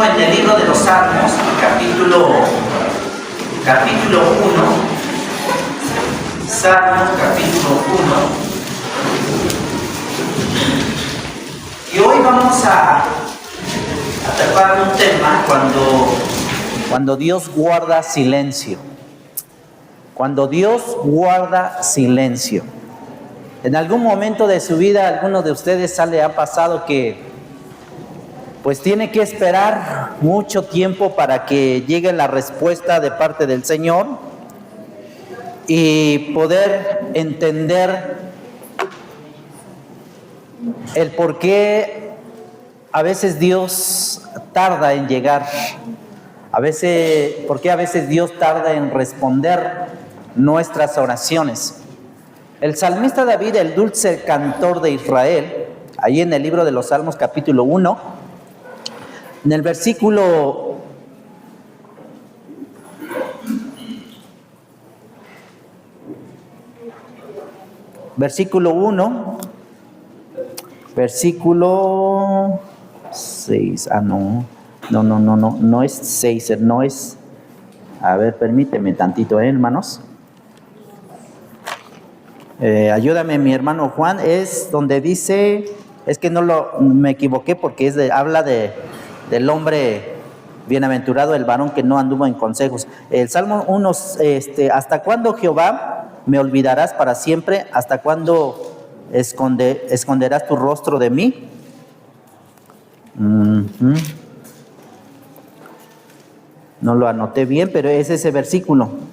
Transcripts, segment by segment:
mismo en el libro de los Salmos, capítulo 1, Salmos capítulo 1, y hoy vamos a tratar un tema cuando Dios guarda silencio. Cuando Dios guarda silencio. En algún momento de su vida, a alguno de ustedes le ha pasado que pues tiene que esperar mucho tiempo para que llegue la respuesta de parte del Señor y poder entender el por qué a veces Dios tarda en llegar, por qué a veces Dios tarda en responder nuestras oraciones. El salmista David, el dulce cantor de Israel, ahí en el libro de los Salmos capítulo 1, en el versículo 1, versículo 6, no es 6, no es, a ver, permíteme tantito, hermanos. Ayúdame mi hermano Juan, es donde dice, es que me equivoqué porque habla del hombre bienaventurado, el varón que no anduvo en consejos. El Salmo 1, ¿hasta cuándo, Jehová, me olvidarás para siempre? ¿Hasta cuándo esconderás tu rostro de mí? No lo anoté bien, pero es ese versículo.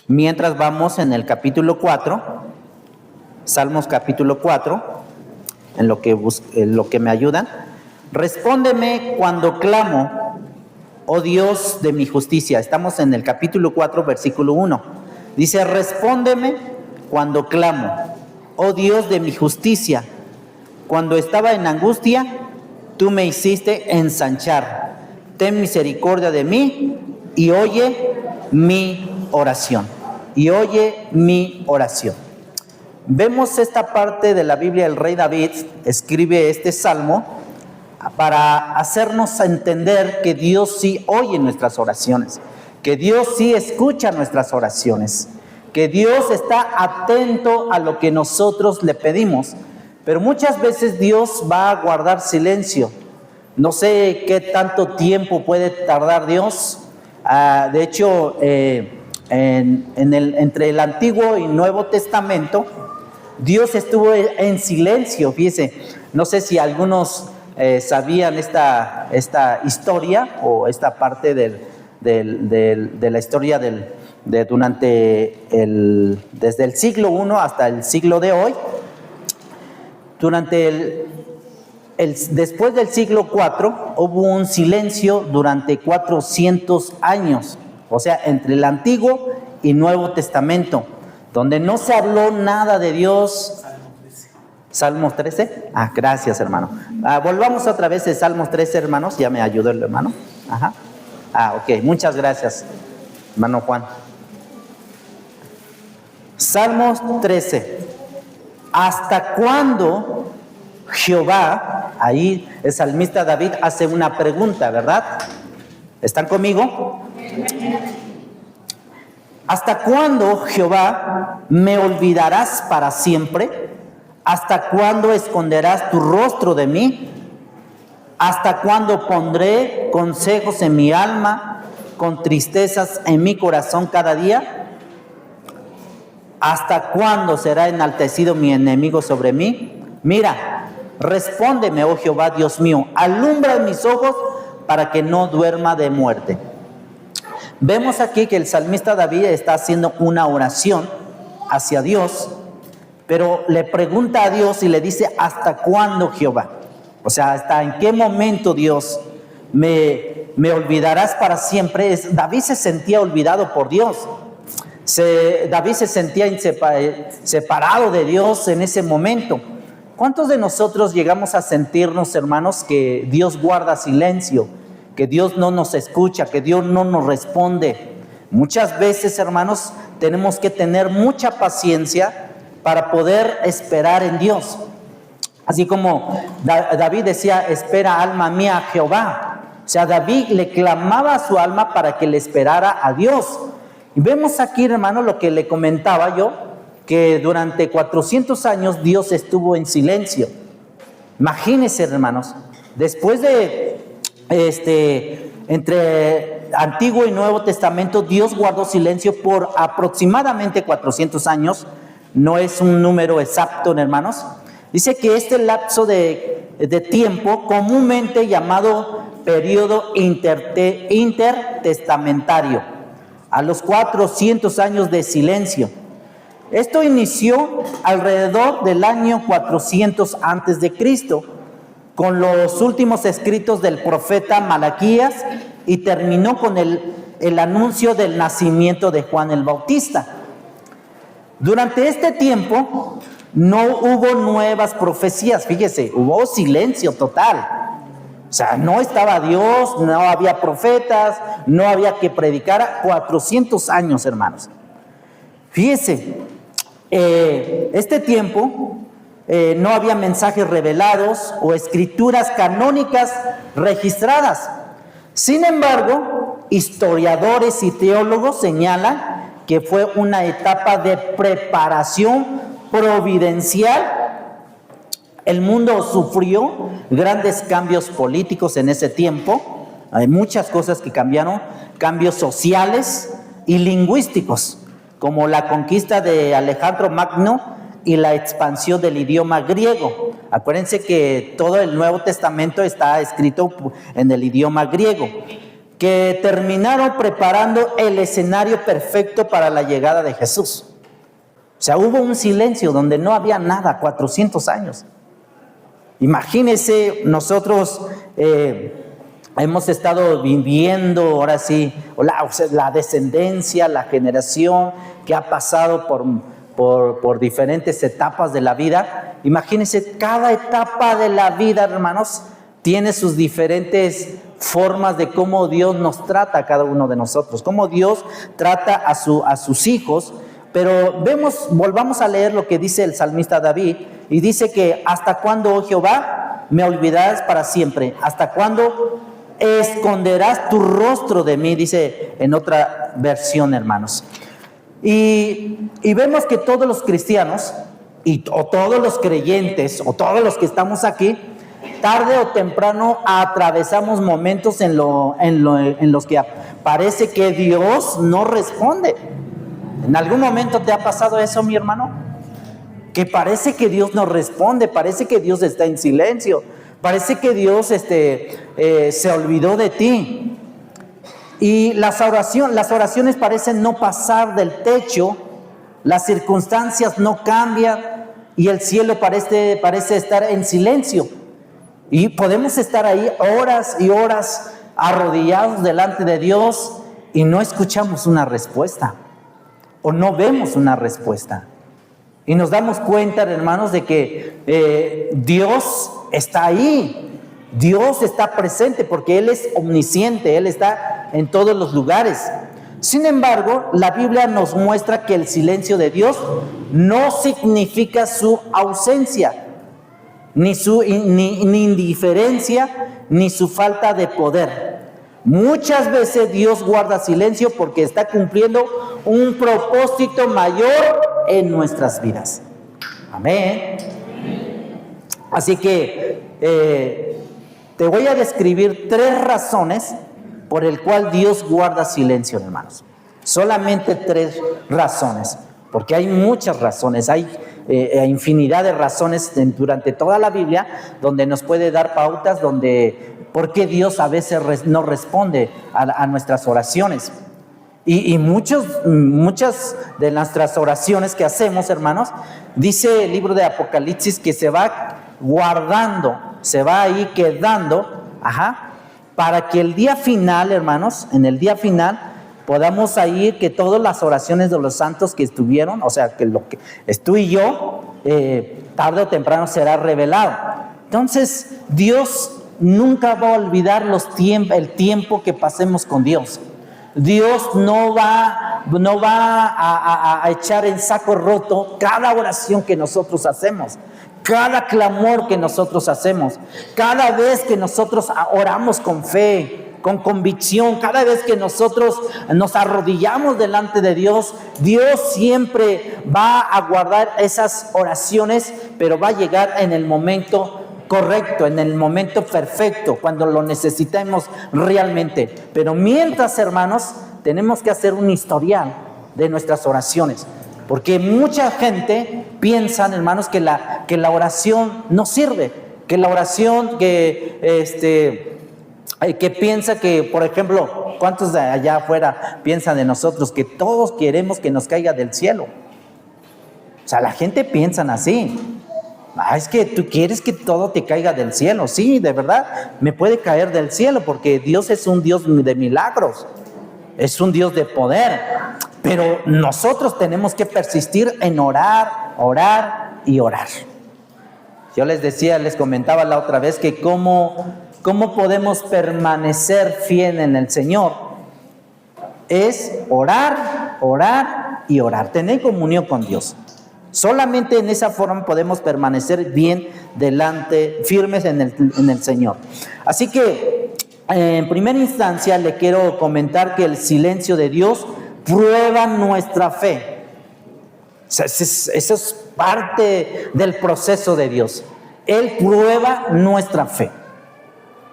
Mientras vamos en el capítulo 4, Salmos capítulo 4, en lo que me ayudan. Respóndeme cuando clamo, oh Dios de mi justicia. Estamos en el capítulo 4, versículo 1. Dice, respóndeme cuando clamo, oh Dios de mi justicia. Cuando estaba en angustia, tú me hiciste ensanchar. Ten misericordia de mí y oye mi oración. Y oye mi oración. Vemos esta parte de la Biblia. El rey David escribe este salmo para hacernos entender que Dios sí oye nuestras oraciones, que Dios sí escucha nuestras oraciones, que Dios está atento a lo que nosotros le pedimos. Pero muchas veces Dios va a guardar silencio. No sé qué tanto tiempo puede tardar Dios. De hecho, entre el Antiguo y Nuevo Testamento, Dios estuvo en silencio. Fíjese, no sé si algunos sabían esta historia o esta parte de la historia desde el siglo I hasta el siglo de hoy. Después del siglo IV hubo un silencio durante 400 años. O sea, entre el Antiguo y Nuevo Testamento, donde no se habló nada de Dios. Salmos 13. Gracias, hermano. Volvamos otra vez a Salmos 13, hermanos. Ya me ayudó el hermano. Ok, muchas gracias, hermano Juan. Salmos 13. ¿Hasta cuándo, Jehová? Ahí el salmista David hace una pregunta, ¿verdad? ¿Están conmigo? ¿Hasta cuándo, Jehová, me olvidarás para siempre? ¿Hasta cuándo esconderás tu rostro de mí? ¿Hasta cuándo pondré consejos en mi alma, con tristezas en mi corazón cada día? ¿Hasta cuándo será enaltecido mi enemigo sobre mí? Mira, respóndeme, oh Jehová, Dios mío, alumbra mis ojos para que no duerma de muerte. Vemos aquí que el salmista David está haciendo una oración hacia Dios, pero le pregunta a Dios y le dice, ¿hasta cuándo, Jehová? O sea, ¿hasta en qué momento, Dios, me olvidarás para siempre? David se sentía olvidado por Dios. David se sentía separado de Dios en ese momento. ¿Cuántos de nosotros llegamos a sentirnos, hermanos, que Dios guarda silencio, que Dios no nos escucha, que Dios no nos responde? Muchas veces, hermanos, tenemos que tener mucha paciencia para poder esperar en Dios. Así como David decía, espera alma mía a Jehová. O sea, David le clamaba a su alma para que le esperara a Dios. Y vemos aquí, hermano, lo que le comentaba yo, que durante 400 años Dios estuvo en silencio. Imagínense, hermanos, después de entre Antiguo y Nuevo Testamento, Dios guardó silencio por aproximadamente 400 años. No es un número exacto, hermanos. Dice que este lapso de tiempo, comúnmente llamado periodo intertestamentario, a los 400 años de silencio. Esto inició alrededor del año 400 antes de Cristo, con los últimos escritos del profeta Malaquías, y terminó con el anuncio del nacimiento de Juan el Bautista. Durante este tiempo no hubo nuevas profecías, fíjese, hubo silencio total. O sea, no estaba Dios, no había profetas, no había que predicar. 400 años, hermanos. Fíjese, este tiempo no había mensajes revelados o escrituras canónicas registradas. Sin embargo, historiadores y teólogos señalan que fue una etapa de preparación providencial. El mundo sufrió grandes cambios políticos en ese tiempo. Hay muchas cosas que cambiaron, cambios sociales y lingüísticos, como la conquista de Alejandro Magno y la expansión del idioma griego. Acuérdense que todo el Nuevo Testamento está escrito en el idioma griego, que terminaron preparando el escenario perfecto para la llegada de Jesús. O sea, hubo un silencio donde no había nada, 400 años. Imagínense, nosotros hemos estado viviendo, ahora sí, la descendencia, la generación que ha pasado por diferentes etapas de la vida. Imagínense, cada etapa de la vida, hermanos, tiene sus diferentes formas de cómo Dios nos trata a cada uno de nosotros, cómo Dios trata a sus hijos. Pero volvamos a leer lo que dice el salmista David, y dice que ¿hasta cuándo, oh Jehová, me olvidarás para siempre? ¿Hasta cuándo esconderás tu rostro de mí? Dice en otra versión, hermanos. Y vemos que todos los cristianos, o todos los creyentes, o todos los que estamos aquí, tarde o temprano atravesamos momentos en los que parece que Dios no responde. ¿En algún momento te ha pasado eso, mi hermano? Que parece que Dios no responde, parece que Dios está en silencio, parece que Dios se olvidó de ti. Y las oraciones parecen no pasar del techo, las circunstancias no cambian y el cielo parece estar en silencio. Y podemos estar ahí horas y horas arrodillados delante de Dios y no escuchamos una respuesta, o no vemos una respuesta. Y nos damos cuenta, hermanos, de que Dios está ahí. Dios está presente porque Él es omnisciente, Él está en todos los lugares. Sin embargo, la Biblia nos muestra que el silencio de Dios no significa su ausencia, ni indiferencia, ni su falta de poder. Muchas veces Dios guarda silencio porque está cumpliendo un propósito mayor en nuestras vidas. Amén. Así que te voy a describir 3 razones por el cual Dios guarda silencio, hermanos. Solamente 3 razones, porque hay muchas razones, hay infinidad de razones durante toda la Biblia donde nos puede dar pautas por qué Dios a veces no responde a nuestras oraciones. Y muchas de nuestras oraciones que hacemos, hermanos, dice el libro de Apocalipsis que se va guardando, se va ahí quedando, para que el día final, hermanos, en el día final podamos ir que todas las oraciones de los santos que estuvieron, o sea, que lo que es tú y yo, tarde o temprano será revelado. Entonces, Dios nunca va a olvidar el tiempo que pasemos con Dios. Dios no va no va a echar en saco roto cada oración que nosotros hacemos, cada clamor que nosotros hacemos, cada vez que nosotros oramos con fe, con convicción, cada vez que nosotros nos arrodillamos delante de Dios, Dios siempre va a guardar esas oraciones, pero va a llegar en el momento correcto, en el momento perfecto, cuando lo necesitemos realmente. Pero mientras, hermanos, tenemos que hacer un historial de nuestras oraciones, porque mucha gente piensa, hermanos, que la oración no sirve, que la oración que piensa que, por ejemplo, ¿cuántos de allá afuera piensan de nosotros que todos queremos que nos caiga del cielo? O sea, la gente piensa así. Es que tú quieres que todo te caiga del cielo. Sí, de verdad, me puede caer del cielo porque Dios es un Dios de milagros, es un Dios de poder. Pero nosotros tenemos que persistir en orar, orar y orar. Yo les comentaba la otra vez que cómo podemos permanecer fiel en el Señor. Es orar, orar y orar, tener comunión con Dios. Solamente en esa forma podemos permanecer bien firmes en el Señor. Así que, en primera instancia, le quiero comentar que el silencio de Dios prueba nuestra fe. O sea, eso es parte del proceso de Dios. Él prueba nuestra fe.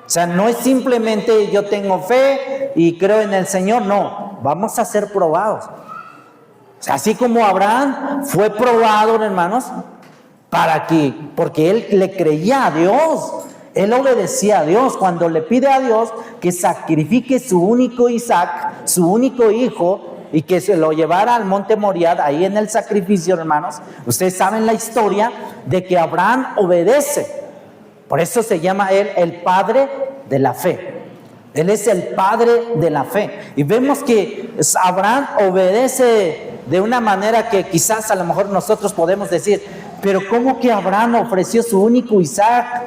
O sea, no es simplemente yo tengo fe y creo en el Señor. No, vamos a ser probados. O sea, así como Abraham fue probado, hermanos, porque él le creía a Dios. Él obedecía a Dios cuando le pide a Dios que sacrifique su único Isaac, su único hijo, y que se lo llevara al monte Moriah, ahí en el sacrificio, hermanos. Ustedes saben la historia de que Abraham obedece. Por eso se llama él el padre de la fe. Él es el padre de la fe. Y vemos que Abraham obedece de una manera que quizás a lo mejor nosotros podemos decir, pero ¿cómo que Abraham ofreció su único Isaac?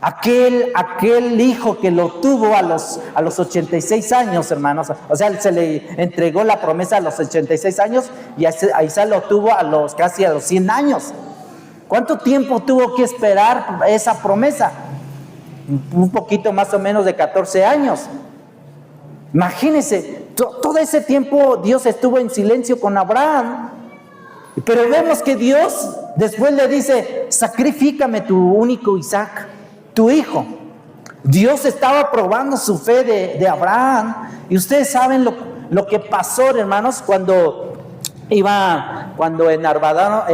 Aquel hijo que lo tuvo a los 86 años, hermanos. O sea, se le entregó la promesa a los 86 años y a Isaac lo tuvo casi a los 100 años. ¿Cuánto tiempo tuvo que esperar esa promesa? Un poquito más o menos de 14 años. Imagínense, todo ese tiempo Dios estuvo en silencio con Abraham. Pero vemos que Dios después le dice, sacrifícame tu único Isaac, tu hijo. Dios estaba probando su fe de Abraham. Y ustedes saben lo que pasó, hermanos, cuando en Arbadano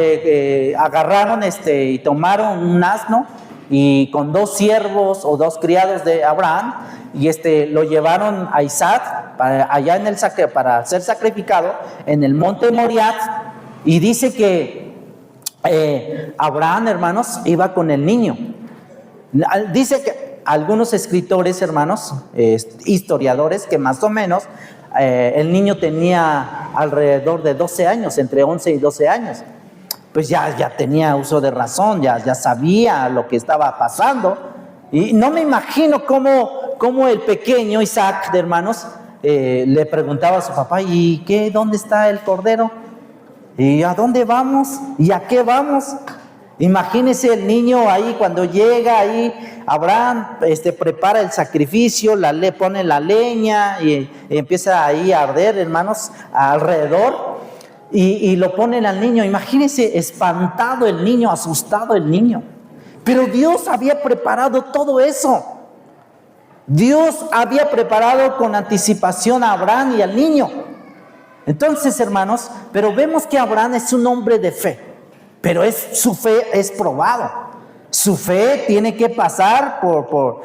agarraron y tomaron un asno y con 2 siervos o 2 criados de Abraham y lo llevaron a Isaac allá para ser sacrificado en el monte Moriah. Y dice que Abraham, hermanos, iba con el niño. Dice que algunos escritores, hermanos, historiadores, que más o menos el niño tenía alrededor de 12 años, entre 11 y 12 años. Pues ya tenía uso de razón, ya sabía lo que estaba pasando. Y no me imagino cómo el pequeño Isaac, hermanos, le preguntaba a su papá, ¿y dónde está el cordero? ¿Y a dónde vamos? ¿Y a qué vamos? Imagínese el niño ahí, cuando llega ahí, Abraham prepara el sacrificio, le pone la leña y empieza ahí a arder, hermanos, alrededor, y lo ponen al niño. Imagínese espantado el niño, asustado el niño. Pero Dios había preparado todo eso. Dios había preparado con anticipación a Abraham y al niño. Entonces, hermanos, pero vemos que Abraham es un hombre de fe, pero su fe es probado. Su fe tiene que pasar por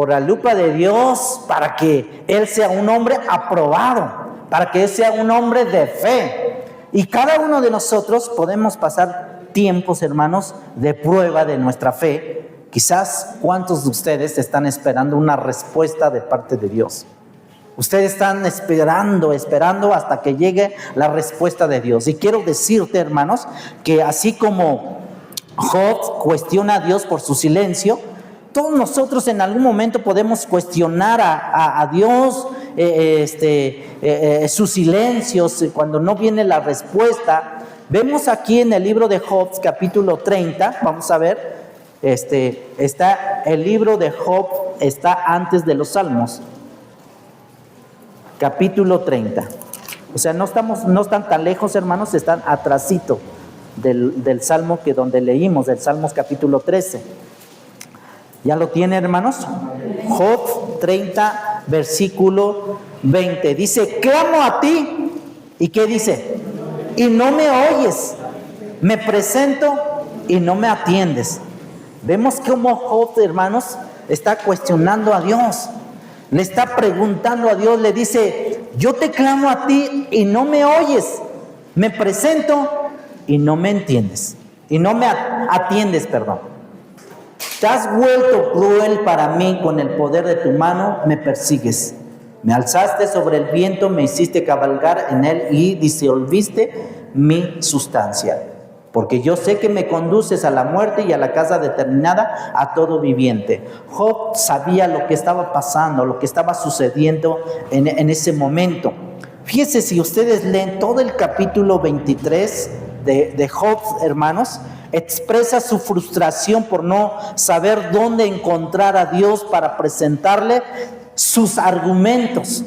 la lupa de Dios para que él sea un hombre aprobado, para que él sea un hombre de fe. Y cada uno de nosotros podemos pasar tiempos, hermanos, de prueba de nuestra fe. Quizás cuántos de ustedes están esperando una respuesta de parte de Dios. Ustedes están esperando hasta que llegue la respuesta de Dios. Y quiero decirte, hermanos, que así como Job cuestiona a Dios por su silencio, todos nosotros en algún momento podemos cuestionar a Dios sus silencios, cuando no viene la respuesta. Vemos aquí en el libro de Job, capítulo 30, vamos a ver, está el libro de Job, está antes de los Salmos, capítulo 30. O sea, no están tan lejos, hermanos, están atrasito del Salmo que donde leímos, del Salmos capítulo 13. ¿Ya lo tiene, hermanos? Job 30, versículo 20. Dice, clamo a ti. ¿Y qué dice? Y no me oyes. Me presento y no me atiendes. Vemos cómo Job, hermanos, está cuestionando a Dios. Le está preguntando a Dios, le dice, yo te clamo a ti y no me oyes. Me presento y no me entiendes. Y no me atiendes, perdón. Te has vuelto cruel para mí, con el poder de tu mano me persigues. Me alzaste sobre el viento, me hiciste cabalgar en él y disolviste mi sustancia. Porque yo sé que me conduces a la muerte y a la casa determinada a todo viviente. Job sabía lo que estaba pasando, lo que estaba sucediendo en ese momento. Fíjense, si ustedes leen todo el capítulo 23 de Job, hermanos, expresa su frustración por no saber dónde encontrar a Dios para presentarle sus argumentos.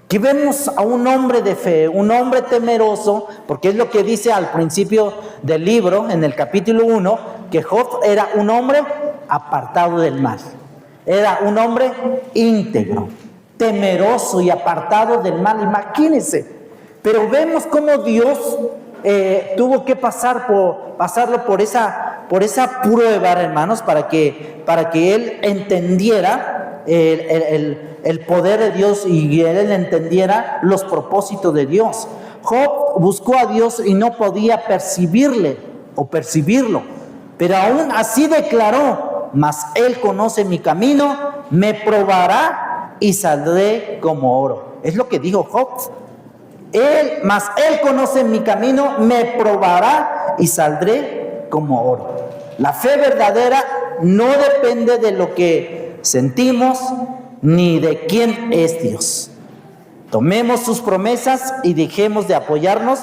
Aquí vemos a un hombre de fe, un hombre temeroso, porque es lo que dice al principio del libro, en el capítulo 1, que Job era un hombre apartado del mal. Era un hombre íntegro, temeroso y apartado del mal, imagínense. Pero vemos cómo Dios tuvo que pasarlo por esa prueba, hermanos, para que él entendiera el poder de Dios y él entendiera los propósitos de Dios. Job buscó a Dios y no podía percibirlo, pero aún así declaró, mas él conoce mi camino, me probará y saldré como oro. Es lo que dijo Job. Mas él conoce mi camino, me probará y saldré como oro. La fe verdadera no depende de lo que sentimos ni de quién es Dios. Tomemos sus promesas y dejemos de apoyarnos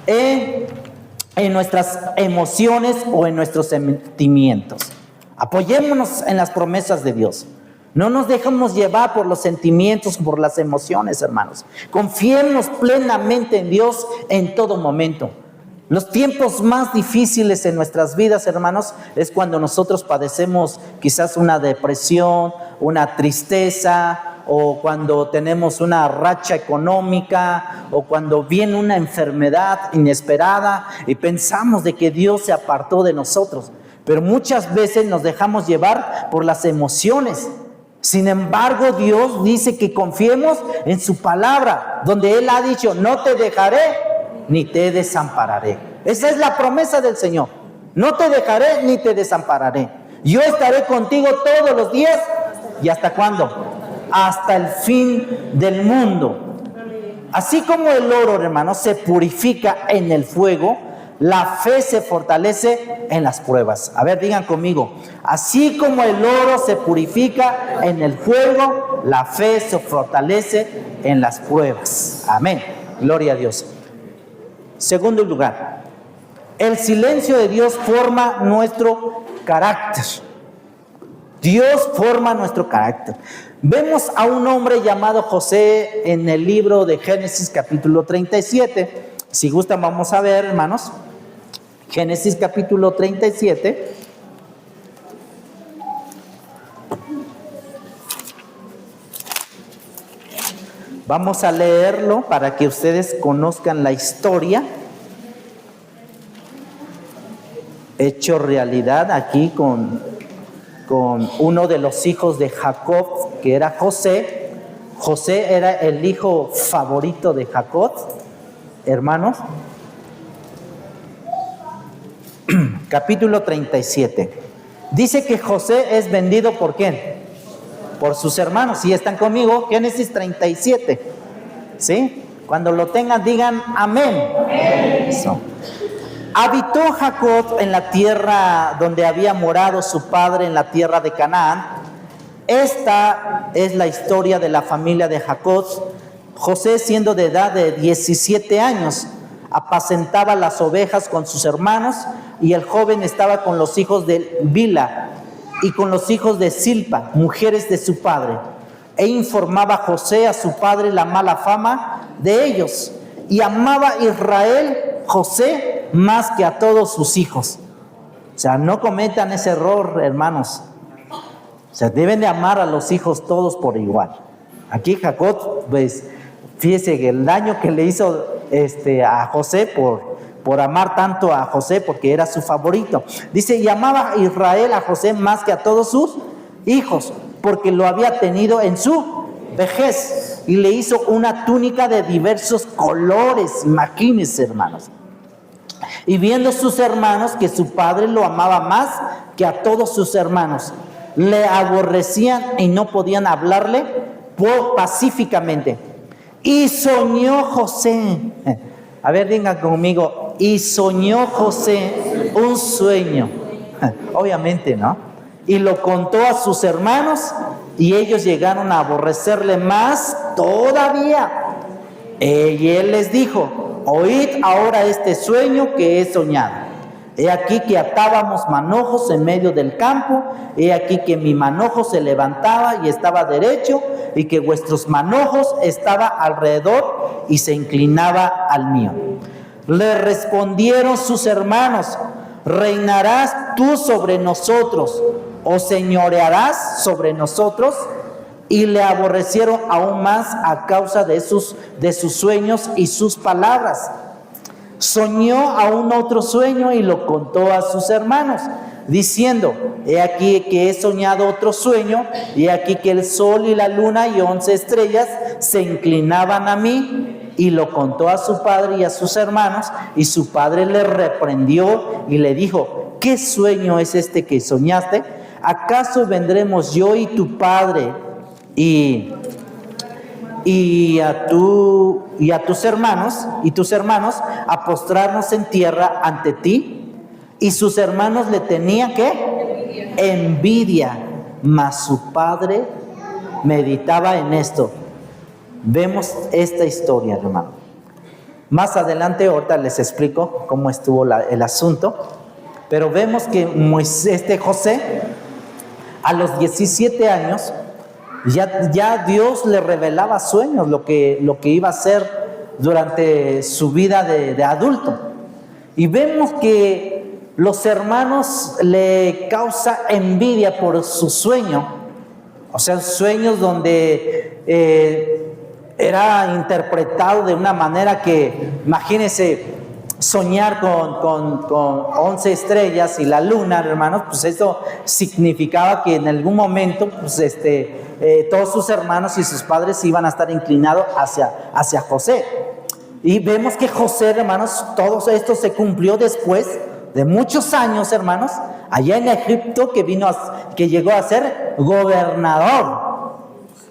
en nuestras emociones o en nuestros sentimientos. Apoyémonos en las promesas de Dios. No nos dejemos llevar por los sentimientos, por las emociones, hermanos. Confiemos plenamente en Dios en todo momento. Los tiempos más difíciles en nuestras vidas, hermanos, es cuando nosotros padecemos quizás una depresión, una tristeza, o cuando tenemos una racha económica, o cuando viene una enfermedad inesperada y pensamos de que Dios se apartó de nosotros. Pero muchas veces nos dejamos llevar por las emociones. Sin embargo, Dios dice que confiemos en su palabra, donde Él ha dicho, no te dejaré ni te desampararé. Esa es la promesa del Señor. No te dejaré ni te desampararé. Yo estaré contigo todos los días. ¿Y hasta cuándo? Hasta el fin del mundo. Así como el oro, hermanos, se purifica en el fuego, la fe se fortalece en las pruebas. A ver, digan conmigo. Así como el oro se purifica en el fuego, la fe se fortalece en las pruebas. Amén. Gloria a Dios. Segundo lugar, el silencio de Dios forma nuestro carácter. Dios forma nuestro carácter. Vemos a un hombre llamado José en el libro de Génesis capítulo 37. Si gustan vamos a ver, hermanos. Génesis capítulo 37. Vamos a leerlo para que ustedes conozcan la historia. Hecho realidad aquí con uno de los hijos de Jacob, que era José. José era el hijo favorito de Jacob, hermanos. Capítulo 37. Dice que José es vendido ¿por quién? Por sus hermanos. Si están conmigo, Génesis 37. ¿Sí? Cuando lo tengan, digan amén. Amén. Eso. Habitó Jacob en la tierra donde había morado su padre, en la tierra de Canaán. Esta es la historia de la familia de Jacob. José, siendo de edad de 17 años, apacentaba las ovejas con sus hermanos, y el joven estaba con los hijos de Bilha y con los hijos de Silpa, mujeres de su padre. E informaba José a su padre la mala fama de ellos, y amaba Israel José más que a todos sus hijos. O sea, no cometan ese error, hermanos. O sea, deben de amar a los hijos todos por igual. Aquí Jacob, pues, fíjese que el daño que le hizo a José por amar tanto a José, porque era su favorito. Dice, y amaba Israel a José más que a todos sus hijos, porque lo había tenido en su vejez, y le hizo una túnica de diversos colores. Imagínense, hermanos. Y viendo sus hermanos que su padre lo amaba más que a todos sus hermanos, le aborrecían y no podían hablarle pacíficamente. Y soñó José, a ver, digan conmigo, y soñó José un sueño, obviamente, ¿no? Y lo contó a sus hermanos, y ellos llegaron a aborrecerle más todavía. Y él les dijo, oíd ahora este sueño que he soñado. He aquí que atábamos manojos en medio del campo, he aquí que mi manojo se levantaba y estaba derecho, y que vuestros manojos estaba alrededor y se inclinaba al mío. Le respondieron sus hermanos, ¿reinarás tú sobre nosotros o señorearás sobre nosotros? Y le aborrecieron aún más a causa de sus sueños y sus palabras. Soñó aún otro sueño y lo contó a sus hermanos, diciendo, he aquí que he soñado otro sueño, y aquí que el sol y la luna y 11 estrellas se inclinaban a mí. Y lo contó a su padre y a sus hermanos, y su padre le reprendió y le dijo, ¿qué sueño es este que soñaste? ¿Acaso vendremos yo y tu padre y a tus hermanos a postrarnos en tierra ante ti? Y sus hermanos le tenían ¿qué? Envidia, mas su padre meditaba en esto. Vemos esta historia, hermano. Más adelante, ahorita les explico cómo estuvo el asunto, pero vemos que José, a los 17 años, ya Dios le revelaba sueños, lo que iba a hacer durante su vida de adulto. Y vemos que los hermanos le causa envidia por su sueño, o sea, sueños donde era interpretado de una manera que, imagínense, soñar con 11 estrellas y la luna, hermanos, pues eso significaba que en algún momento, pues todos sus hermanos y sus padres iban a estar inclinados hacia José. Y vemos que José, hermanos, todo esto se cumplió después de muchos años, hermanos, allá en Egipto, que llegó a ser gobernador.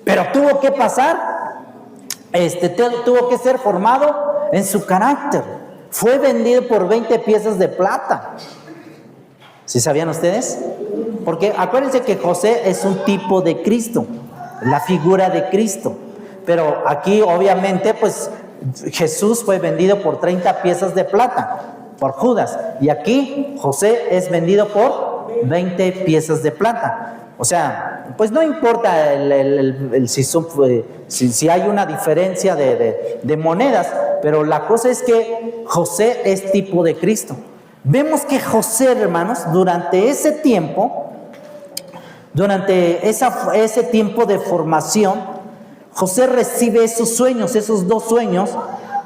Pero tuvo que pasar, tuvo que ser formado en su carácter. Fue vendido por 20 piezas de plata. ¿Sí sabían ustedes? Porque acuérdense que José es un tipo de Cristo, la figura de Cristo. Pero aquí obviamente pues Jesús fue vendido por 30 piezas de plata por Judas. Y aquí José es vendido por 20 piezas de plata. O sea, pues no importa si hay una diferencia de monedas, pero la cosa es que José es tipo de Cristo. Vemos que José, hermanos, durante ese tiempo de formación, José recibe esos sueños, esos 2 sueños,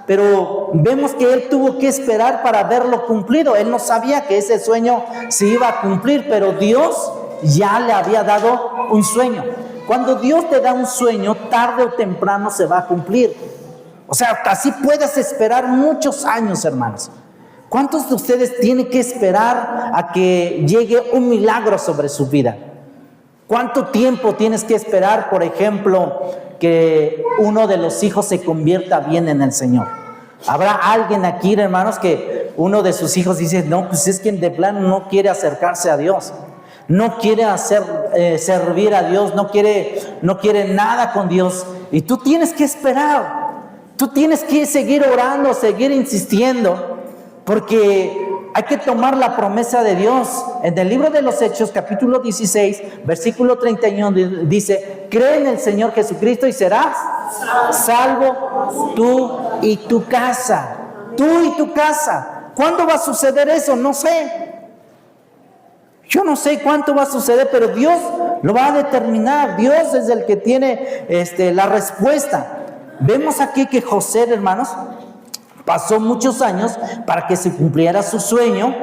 pero vemos que él tuvo que esperar para verlo cumplido. Él no sabía que ese sueño se iba a cumplir, pero Dios ya le había dado un sueño. Cuando Dios te da un sueño, tarde o temprano se va a cumplir. O sea, así puedes esperar muchos años, hermanos. ¿Cuántos de ustedes tienen que esperar a que llegue un milagro sobre su vida? ¿Cuánto tiempo tienes que esperar, por ejemplo, que uno de los hijos se convierta bien en el Señor? ¿Habrá alguien aquí, hermanos, que uno de sus hijos dice, no, pues es que de plano no quiere acercarse a Dios? no quiere servir a Dios, no quiere nada con Dios. Y tú tienes que esperar, tú tienes que seguir orando, seguir insistiendo, porque hay que tomar la promesa de Dios. En el libro de los Hechos, capítulo 16, versículo 31, dice: cree en el Señor Jesucristo y serás salvo tú y tu casa. Tú y tu casa. ¿Cuándo va a suceder eso? No sé. Yo no sé cuánto va a suceder, pero Dios lo va a determinar. Dios es el que tiene la respuesta. Vemos aquí que José, hermanos, pasó muchos años para que se cumpliera su sueño.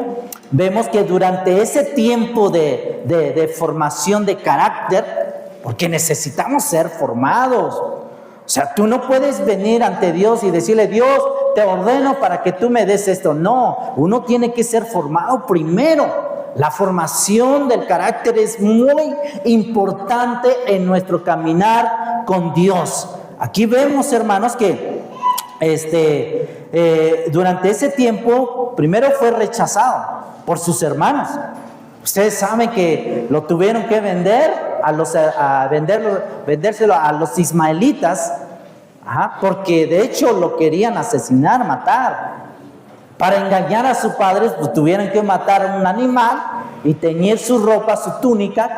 Vemos que durante ese tiempo de formación de carácter, porque necesitamos ser formados. O sea, tú no puedes venir ante Dios y decirle: Dios, te ordeno para que tú me des esto. No, uno tiene que ser formado primero. La formación del carácter es muy importante en nuestro caminar con Dios. Aquí vemos, hermanos, que durante ese tiempo primero fue rechazado por sus hermanos. Ustedes saben que lo tuvieron que vender vendérselo a los ismaelitas, porque de hecho lo querían asesinar, matar. Para engañar a sus padres, pues tuvieron que matar a un animal y teñir su ropa, su túnica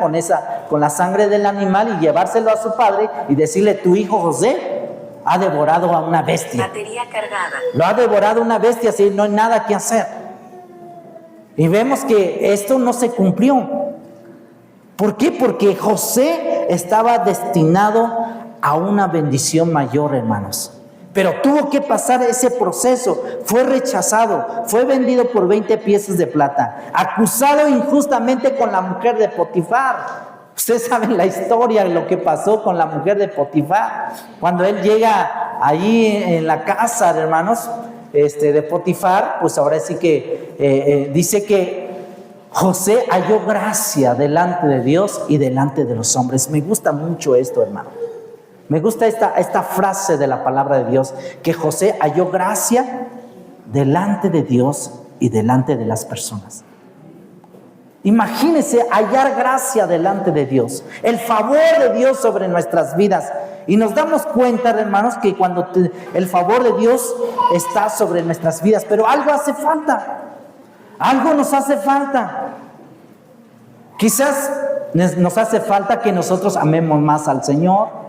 con la sangre del animal y llevárselo a su padre y decirle: tu hijo José ha devorado a una bestia. Batería cargada. Lo ha devorado una bestia, así no hay nada que hacer. Y vemos que esto no se cumplió. ¿Por qué? Porque José estaba destinado a una bendición mayor, hermanos. Pero tuvo que pasar ese proceso. Fue rechazado, fue vendido por 20 piezas de plata, acusado injustamente con la mujer de Potifar. Ustedes saben la historia de lo que pasó con la mujer de Potifar. Cuando él llega allí en la casa, hermanos, de Potifar, pues ahora sí que dice que José halló gracia delante de Dios y delante de los hombres. Me gusta mucho esto, hermano. Me gusta esta frase de la palabra de Dios, que José halló gracia delante de Dios y delante de las personas. Imagínense hallar gracia delante de Dios, el favor de Dios sobre nuestras vidas. Y nos damos cuenta, hermanos, que cuando el favor de Dios está sobre nuestras vidas, pero algo hace falta, algo nos hace falta. Quizás nos hace falta que nosotros amemos más al Señor.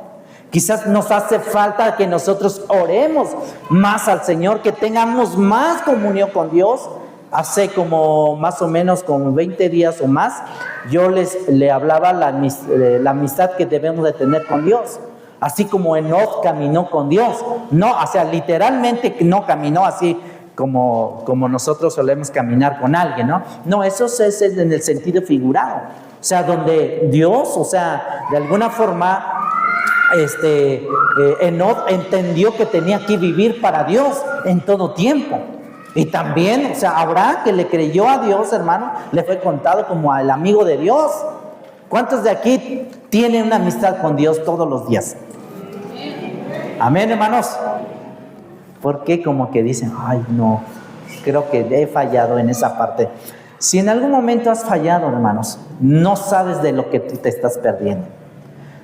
Quizás nos hace falta que nosotros oremos más al Señor, que tengamos más comunión con Dios. Hace como más o menos como 20 días o más, yo le hablaba la amistad que debemos de tener con Dios. Así como Enoch caminó con Dios. No, o sea, literalmente no caminó así como nosotros solemos caminar con alguien, ¿no? No, eso es en el sentido figurado. O sea, donde Dios, o sea, de alguna forma, Enoch entendió que tenía que vivir para Dios en todo tiempo. Y también, o sea, Abraham, que le creyó a Dios, hermano, le fue contado como al amigo de Dios. ¿Cuántos de aquí tienen una amistad con Dios todos los días? Amén, hermanos. ¿Por qué como que dicen: ay, no, creo que he fallado en esa parte? Si en algún momento has fallado, hermanos, no sabes de lo que tú te estás perdiendo.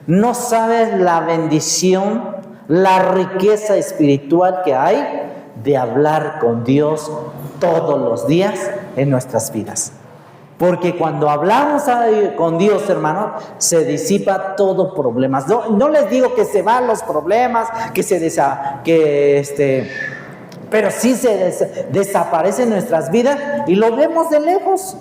No sabes la bendición, la riqueza espiritual que hay de hablar con Dios todos los días en nuestras vidas. Porque cuando hablamos con Dios, hermano, se disipa todo problemas. No les digo que se van los problemas, pero sí se desaparecen nuestras vidas y lo vemos de lejos.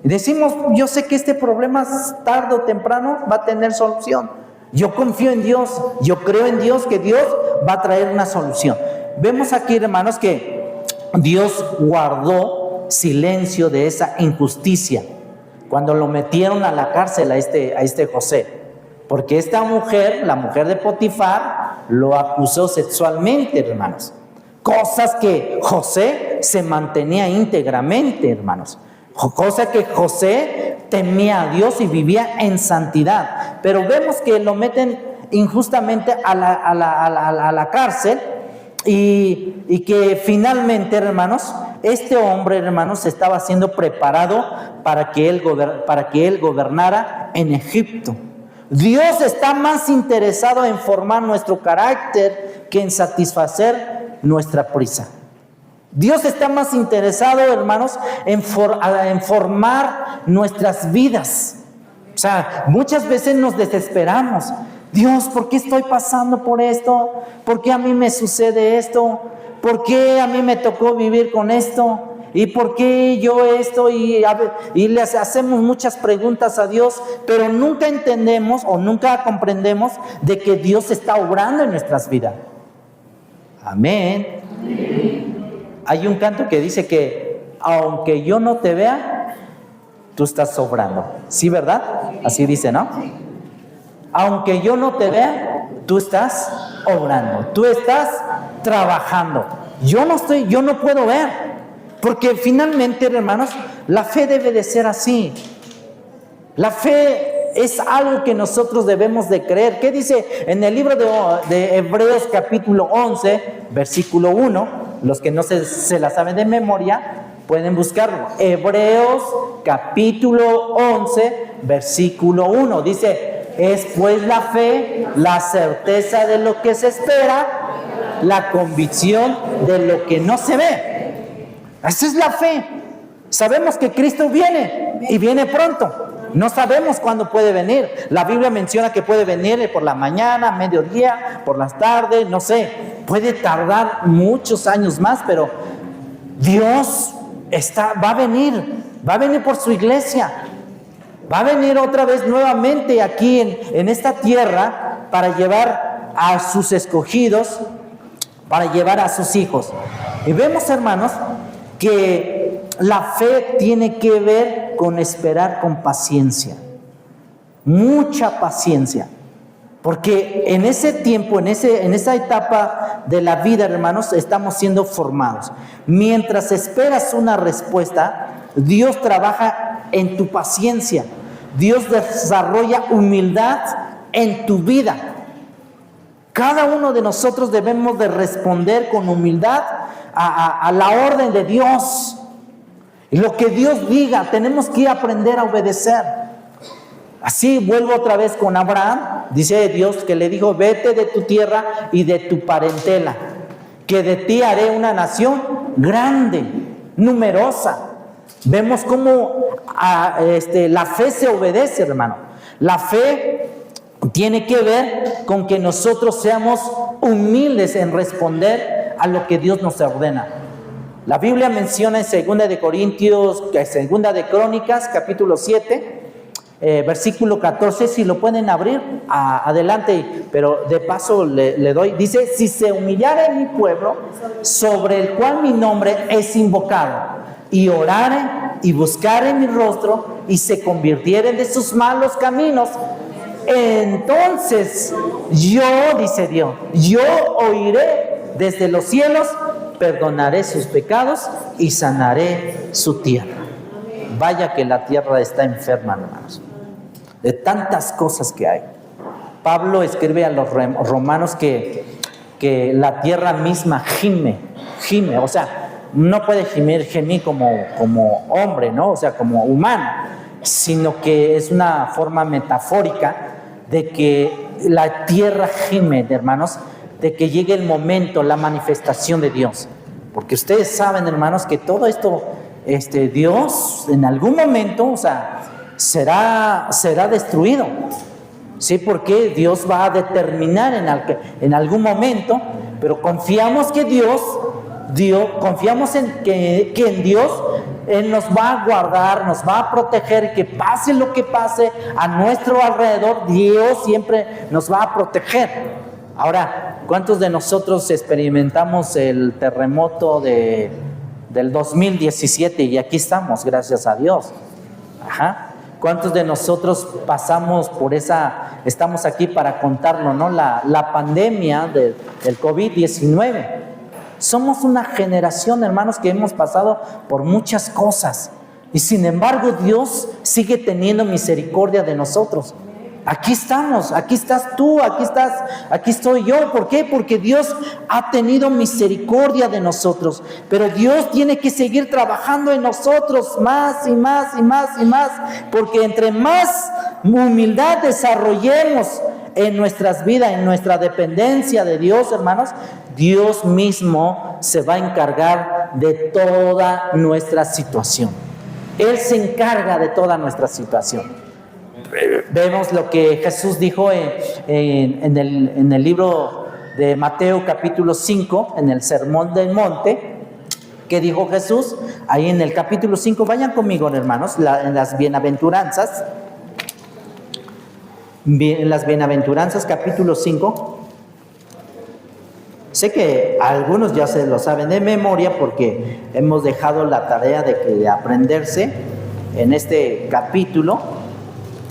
Y decimos: yo sé que este problema tarde o temprano va a tener solución. Yo confío en Dios, yo creo en Dios, que Dios va a traer una solución. Vemos aquí, hermanos, que Dios guardó silencio de esa injusticia cuando lo metieron a la cárcel a este José. Porque esta mujer, la mujer de Potifar, lo acusó sexualmente, hermanos. Cosas que José se mantenía íntegramente, hermanos. Cosa que José temía a Dios y vivía en santidad. Pero vemos que lo meten injustamente a la cárcel y que finalmente, hermanos, este hombre, hermanos, estaba siendo preparado para que él gobernara en Egipto. Dios está más interesado en formar nuestro carácter que en satisfacer nuestra prisa. Dios está más interesado, hermanos, en formar nuestras vidas. O sea, muchas veces nos desesperamos. Dios, ¿por qué estoy pasando por esto? ¿Por qué a mí me sucede esto? ¿Por qué a mí me tocó vivir con esto? ¿Y por qué yo esto? Y le hacemos muchas preguntas a Dios, pero nunca entendemos o nunca comprendemos de que Dios está obrando en nuestras vidas. Amén. Hay un canto que dice que aunque yo no te vea, tú estás obrando. ¿Sí, verdad? Así dice, ¿no? Aunque yo no te vea, tú estás obrando, tú estás trabajando. Yo no puedo ver, porque finalmente, hermanos, la fe debe de ser así. La fe es algo que nosotros debemos de creer. ¿Qué dice en el libro de Hebreos capítulo 11, versículo 1? Los que no se la saben de memoria, pueden buscarlo. Hebreos capítulo 11, versículo 1. Dice: es pues la fe, la certeza de lo que se espera, la convicción de lo que no se ve. Esa es la fe. Sabemos que Cristo viene y viene pronto. No sabemos cuándo puede venir. La Biblia menciona que puede venir por la mañana, mediodía, por las tardes, no sé. Puede tardar muchos años más, pero Dios va a venir por su iglesia. Va a venir otra vez nuevamente aquí en esta tierra para llevar a sus escogidos, para llevar a sus hijos. Y vemos, hermanos, que la fe tiene que ver con esperar con paciencia. Mucha paciencia. Porque en ese tiempo, en esa etapa de la vida, hermanos, estamos siendo formados. Mientras esperas una respuesta, Dios trabaja en tu paciencia. Dios desarrolla humildad en tu vida. Cada uno de nosotros debemos de responder con humildad a la orden de Dios. Y lo que Dios diga, tenemos que aprender a obedecer. Así vuelvo otra vez con Abraham. Dice Dios que le dijo: vete de tu tierra y de tu parentela, que de ti haré una nación grande, numerosa. Vemos cómo la fe se obedece, hermano. La fe tiene que ver con que nosotros seamos humildes en responder a lo que Dios nos ordena. La Biblia menciona en 2 de Corintios, 2 de Crónicas, capítulo 7, versículo 14, si lo pueden abrir, adelante, pero de paso le doy. Dice: si se humillare mi pueblo, sobre el cual mi nombre es invocado, y oraren y buscaren mi rostro, y se convirtieren de sus malos caminos, entonces yo, dice Dios, yo oiré desde los cielos, perdonaré sus pecados y sanaré su tierra. Vaya que la tierra está enferma, hermanos, de tantas cosas que hay. Pablo escribe a los romanos que la tierra misma gime, o sea, no puede gemir como hombre, ¿no? O sea, como humano, sino que es una forma metafórica de que la tierra gime, hermanos, de que llegue el momento, la manifestación de Dios. Porque ustedes saben, hermanos, que todo esto, Dios en algún momento, o sea, será destruido. Sí, porque Dios va a determinar en algún momento, pero confiamos que confiamos en que en Dios, Él nos va a guardar, nos va a proteger, que pase lo que pase a nuestro alrededor, Dios siempre nos va a proteger. Ahora, ¿cuántos de nosotros experimentamos el terremoto del 2017 y aquí estamos, gracias a Dios? Ajá. ¿Cuántos de nosotros pasamos por estamos aquí para contarlo, ¿no? La pandemia del COVID-19. Somos una generación, hermanos, que hemos pasado por muchas cosas. Y sin embargo, Dios sigue teniendo misericordia de nosotros. Aquí estamos, aquí estás tú, aquí estoy yo. ¿Por qué? Porque Dios ha tenido misericordia de nosotros, pero Dios tiene que seguir trabajando en nosotros más y más y más y más, porque entre más humildad desarrollemos en nuestras vidas, en nuestra dependencia de Dios, hermanos, Dios mismo se va a encargar de toda nuestra situación. Él se encarga de toda nuestra situación. Vemos lo que Jesús dijo en el libro de Mateo capítulo 5, en el Sermón del Monte. ¿Qué dijo Jesús? Ahí en el capítulo 5, vayan conmigo, hermanos, en las bienaventuranzas. En las bienaventuranzas capítulo 5. Sé que algunos ya se lo saben de memoria porque hemos dejado la tarea de aprenderse en este capítulo.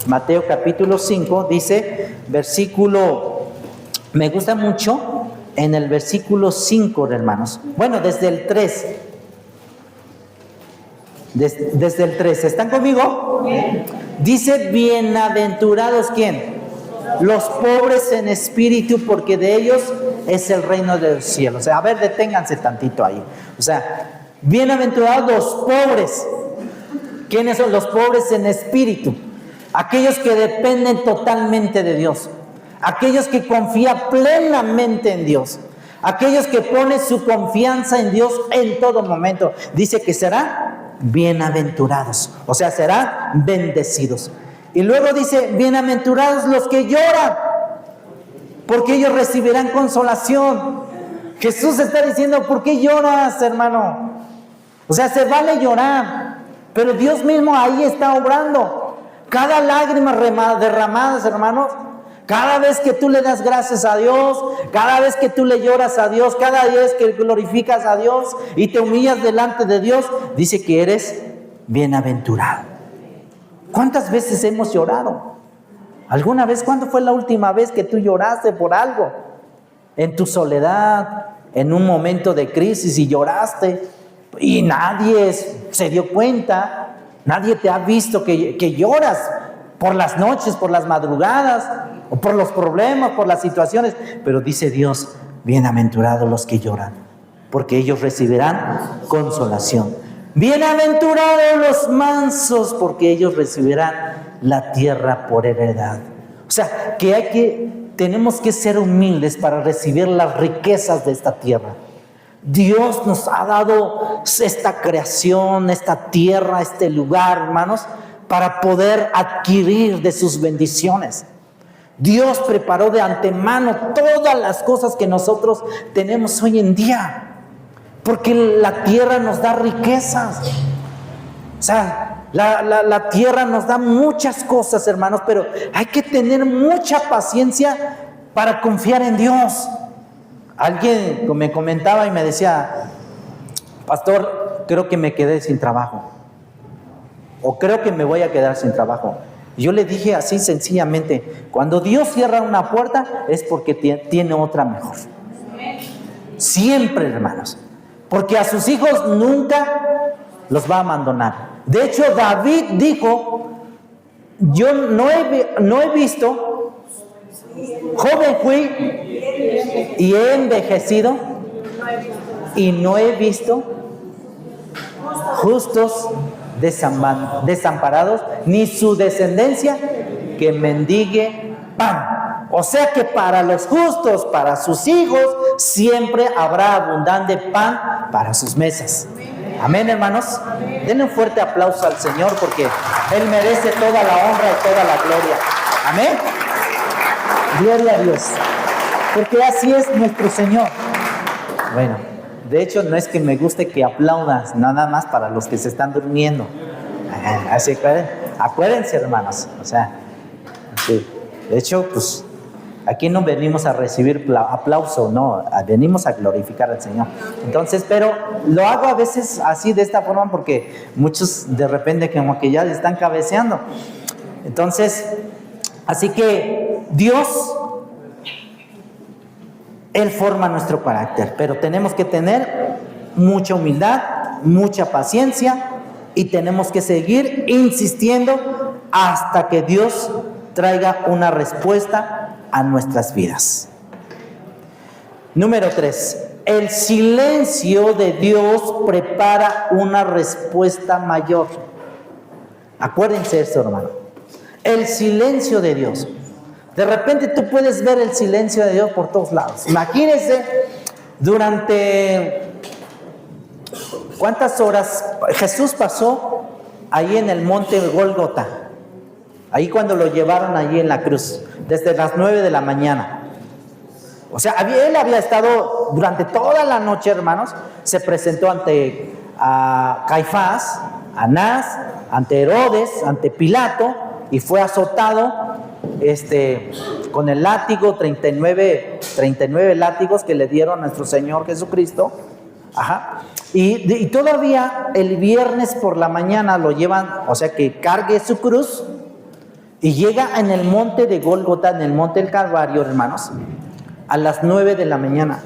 Mateo capítulo 5 dice, versículo, me gusta mucho en el versículo 5, hermanos. Bueno, desde el 3. Desde el 3, ¿están conmigo? Dice, bienaventurados, ¿quién? Los pobres en espíritu, porque de ellos es el reino de los cielos. O sea, a ver, deténganse tantito ahí. O sea, bienaventurados los pobres. ¿Quiénes son los pobres en espíritu? Aquellos que dependen totalmente de Dios, aquellos que confían plenamente en Dios, aquellos que ponen su confianza en Dios en todo momento. Dice que serán bienaventurados, o sea, serán bendecidos. Y luego dice, bienaventurados los que lloran, porque ellos recibirán consolación. Jesús está diciendo, ¿por qué lloras, hermano? O sea, se vale llorar, pero Dios mismo ahí está obrando. Cada lágrima derramada, hermanos, cada vez que tú le das gracias a Dios, cada vez que tú le lloras a Dios, cada vez que glorificas a Dios y te humillas delante de Dios, dice que eres bienaventurado. ¿Cuántas veces hemos llorado? ¿Alguna vez? ¿Cuándo fue la última vez que tú lloraste por algo? En tu soledad, en un momento de crisis y lloraste y nadie se dio cuenta. Nadie te ha visto que lloras por las noches, por las madrugadas, o por los problemas, por las situaciones. Pero dice Dios, bienaventurados los que lloran, porque ellos recibirán consolación. Bienaventurados los mansos, porque ellos recibirán la tierra por heredad. O sea, tenemos que ser humildes para recibir las riquezas de esta tierra. Dios nos ha dado esta creación, esta tierra, este lugar, hermanos, para poder adquirir de sus bendiciones. Dios preparó de antemano todas las cosas que nosotros tenemos hoy en día, porque la tierra nos da riquezas. O sea, la tierra nos da muchas cosas, hermanos, pero hay que tener mucha paciencia para confiar en Dios. Alguien me comentaba y me decía, pastor, creo que me quedé sin trabajo, o creo que me voy a quedar sin trabajo. Y yo le dije así sencillamente, cuando Dios cierra una puerta es porque tiene otra mejor. Siempre, hermanos, porque a sus hijos nunca los va a abandonar. De hecho, David dijo, yo no he visto, joven fui y he envejecido y no he visto justos desamparados, ni su descendencia que mendigue pan. O sea que para los justos, para sus hijos, siempre habrá abundante pan para sus mesas. Amén, hermanos. Denle un fuerte aplauso al Señor, porque Él merece toda la honra y toda la gloria. Amén. Gloria a Dios, porque así es nuestro Señor. Bueno, de hecho no es que me guste que aplaudas, nada más para los que se están durmiendo. Así que acuérdense, hermanos. O sea, sí. De hecho, pues aquí no venimos a recibir aplauso, no, venimos a glorificar al Señor. Entonces, pero lo hago a veces así, de esta forma, porque muchos de repente como que ya están cabeceando. Entonces, así que Dios, Él forma nuestro carácter, pero tenemos que tener mucha humildad, mucha paciencia, y tenemos que seguir insistiendo hasta que Dios traiga una respuesta a nuestras vidas. Número 3. El silencio de Dios prepara una respuesta mayor. Acuérdense de esto, hermano. El silencio de Dios. De repente tú puedes ver el silencio de Dios por todos lados. Imagínense, durante ¿cuántas horas Jesús pasó ahí en el monte Gólgota? Ahí cuando lo llevaron allí en la cruz, desde las 9 de la mañana. O sea, él había estado durante toda la noche, hermanos, se presentó ante Caifás, Anás, ante Herodes, ante Pilato, y fue azotado con el látigo, 39 látigos que le dieron a nuestro Señor Jesucristo. Ajá. Y todavía el viernes por la mañana lo llevan, o sea, que cargue su cruz, y llega en el monte de Gólgota, en el monte del Calvario, hermanos, a las 9 de la mañana.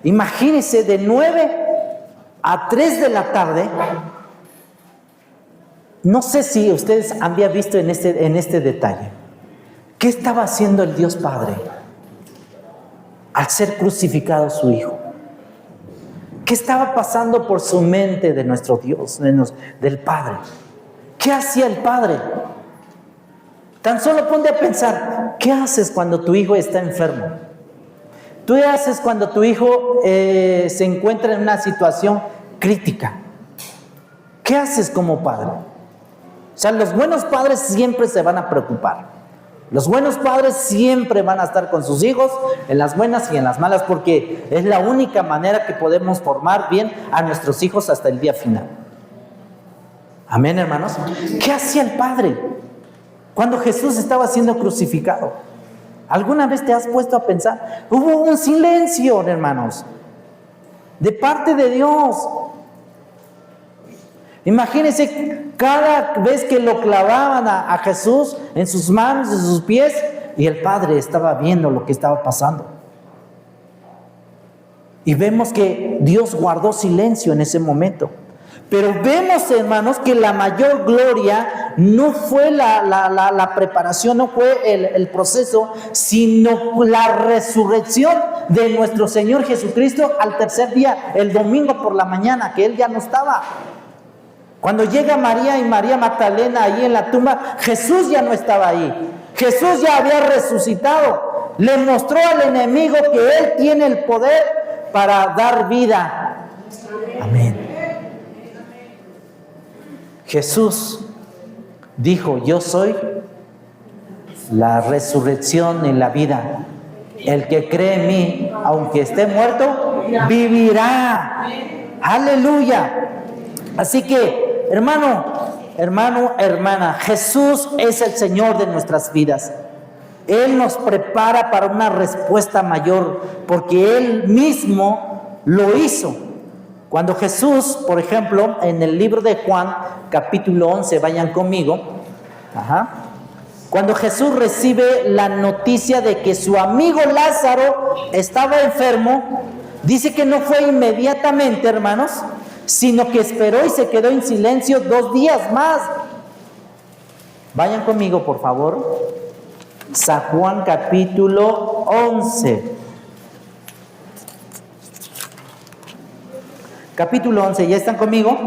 Imagínense, de 9 a 3 de la tarde. No sé si ustedes habían visto en este detalle. ¿Qué estaba haciendo el Dios Padre al ser crucificado su Hijo? ¿Qué estaba pasando por su mente de nuestro Dios, del Padre? ¿Qué hacía el Padre? Tan solo ponte a pensar, ¿qué haces cuando tu hijo está enfermo? ¿Qué haces cuando tu hijo se encuentra en una situación crítica? ¿Qué haces como padre? O sea, los buenos padres siempre se van a preocupar. Los buenos padres siempre van a estar con sus hijos en las buenas y en las malas, porque es la única manera que podemos formar bien a nuestros hijos hasta el día final. Amén, hermanos. ¿Qué hacía el Padre cuando Jesús estaba siendo crucificado? ¿Alguna vez te has puesto a pensar? Hubo un silencio, hermanos, de parte de Dios. Imagínense, cada vez que lo clavaban a Jesús en sus manos, en sus pies, y el Padre estaba viendo lo que estaba pasando. Y vemos que Dios guardó silencio en ese momento. Pero vemos, hermanos, que la mayor gloria no fue la preparación, no fue el proceso, sino la resurrección de nuestro Señor Jesucristo al tercer día, el domingo por la mañana, que Él ya no estaba. Cuando llega María y María Magdalena ahí en la tumba, Jesús ya no estaba ahí. Jesús ya había resucitado. Le mostró al enemigo que Él tiene el poder para dar vida. Amén. Jesús dijo: yo soy la resurrección y la vida. El que cree en mí, aunque esté muerto, vivirá. Aleluya. Así que, hermano, hermana, Jesús es el Señor de nuestras vidas. Él nos prepara para una respuesta mayor, porque Él mismo lo hizo. Cuando Jesús, por ejemplo, en el libro de Juan, capítulo 11, vayan conmigo. Cuando Jesús recibe la noticia de que su amigo Lázaro estaba enfermo, dice que no fue inmediatamente, hermanos, sino que esperó y se quedó en silencio 2 días más. Vayan conmigo, por favor. San Juan capítulo 11. Capítulo 11, ¿ya están conmigo?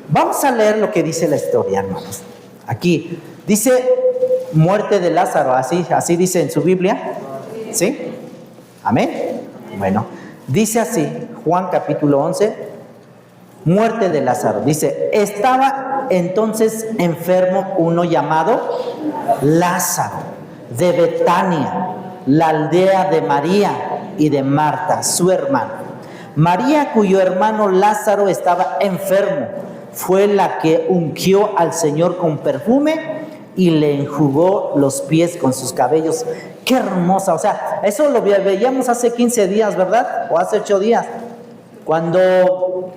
Vamos a leer lo que dice la historia, hermanos. Aquí dice muerte de Lázaro, así dice en su Biblia. ¿Sí? Amén. Bueno, dice así, Juan capítulo 11, muerte de Lázaro. Dice: estaba entonces enfermo uno llamado Lázaro, de Betania, la aldea de María y de Marta, su hermana. María, cuyo hermano Lázaro estaba enfermo, fue la que ungió al Señor con perfume y le enjugó los pies con sus cabellos. ¡Qué hermosa! O sea, eso lo veíamos hace 15 días, ¿verdad? O hace 8 días. Cuando